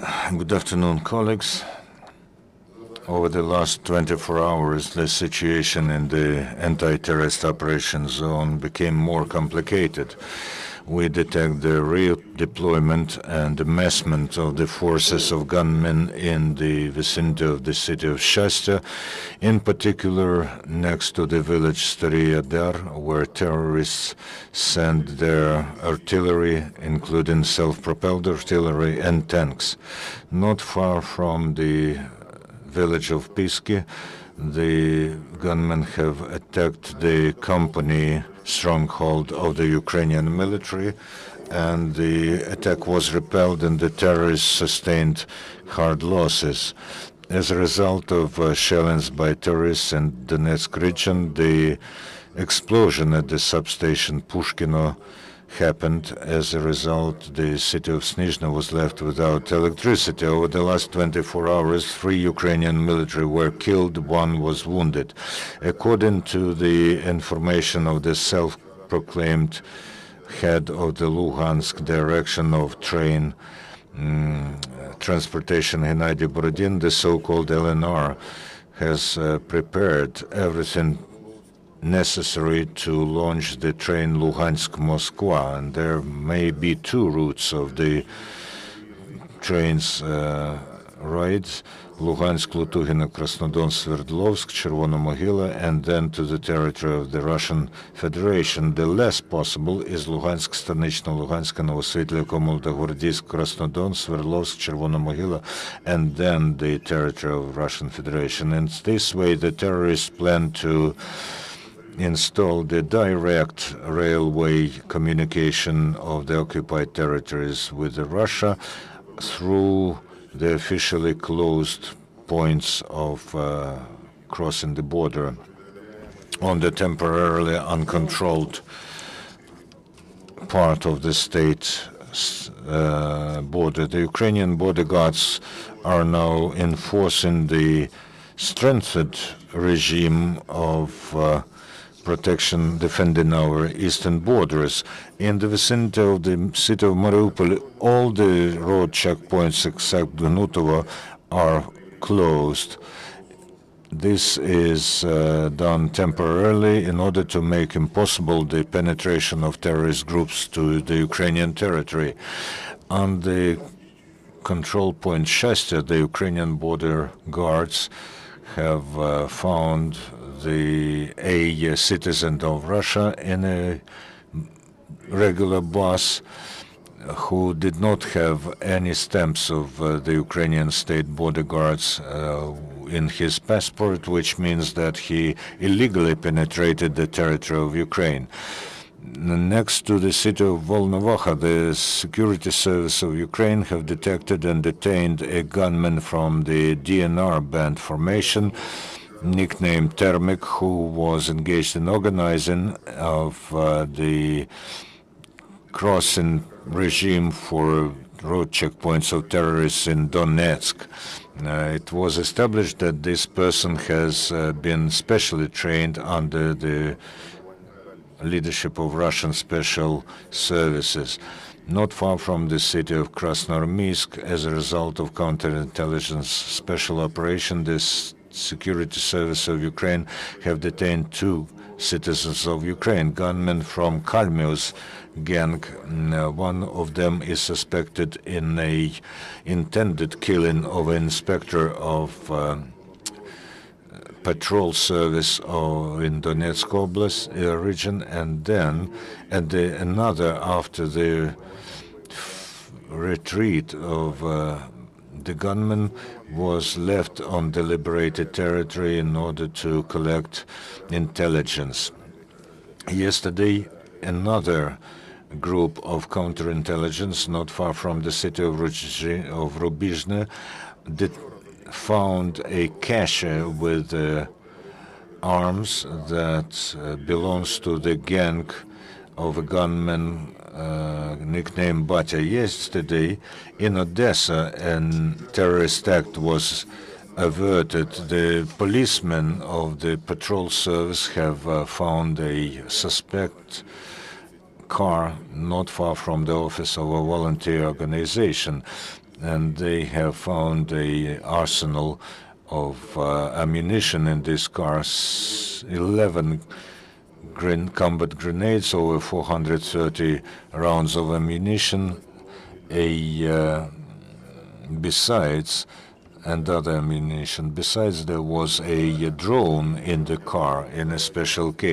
Good afternoon, colleagues. Over the last 24 hours, the situation in the anti-terrorist operation zone became more complicated. We detect the redeployment and amassment of the forces of gunmen in the vicinity of the city of Shasta, in particular next to the village Aydar, where terrorists send their artillery, including self-propelled artillery and tanks. Not far from the village of Pushkin, the gunmen have attacked the company stronghold of the Ukrainian military, and the attack was repelled and the terrorists sustained hard losses. As a result of shellings by terrorists in Donetsk region, the explosion at the substation Pushkin happened. As a result, the city of Snizhny was left without electricity. Over the last 24 hours, 3 Ukrainian military were killed, 1 was wounded. According to the information of the self-proclaimed head of the Luhansk direction of train transportation, Gennady Borodin, the so-called LNR, has prepared everything necessary to launch the train Luhansk-Moscow, and there may be 2 routes of the train's rides: Luhansk, Lutugino, Krasnodon, Sverdlovsk, Chervona Mohyla, and then to the territory of the Russian Federation. The less possible is Luhansk, Stanично, Luhansk, Novosvetlia, Komolda-Gordisk, Krasnodon, Sverdlovsk, Chervona Mohyla, and then the territory of Russian Federation. And this way the terrorists plan to install the direct railway communication of the occupied territories with Russia through the officially closed points of crossing the border on the temporarily uncontrolled part of the state border. The Ukrainian border guards are now enforcing the strengthened regime of protection defending our eastern borders. In the vicinity of the city of Mariupol, all the road checkpoints except Gnutovo are closed. This is done temporarily in order to make impossible the penetration of terrorist groups to the Ukrainian territory. On the control point Shasta, the Ukrainian border guards have found a citizen of Russia in a regular bus who did not have any stamps of the Ukrainian state border guards in his passport, which means that he illegally penetrated the territory of Ukraine. Next to the city of Volnovakha, the security service of Ukraine have detected and detained a gunman from the DNR band formation, nicknamed Termik, who was engaged in organizing of the crossing regime for road checkpoints of terrorists in Donetsk. It was established that this person has been specially trained under the leadership of Russian special services. Not far from the city of Krasnoarmeysk, as a result of counterintelligence special operation, this security service of Ukraine have detained 2 citizens of Ukraine, gunmen from Kalmius gang. One of them is suspected in a intended killing of an inspector of patrol service in Donetsk Oblast region, and then another after the retreat of the gunman was left on deliberated territory in order to collect intelligence. Yesterday, another group of counterintelligence not far from the city of Rubizhne found a cache with arms that belongs to the gang of a gunman nicknamed Batya. Yesterday, in Odessa, a terrorist act was averted. The policemen of the patrol service have found a suspect car not far from the office of a volunteer organization. and they have found a arsenal of ammunition in these cars, 11 combat grenades, over 430 rounds of ammunition, besides, and other ammunition. Besides, there was a drone in the car in a special case.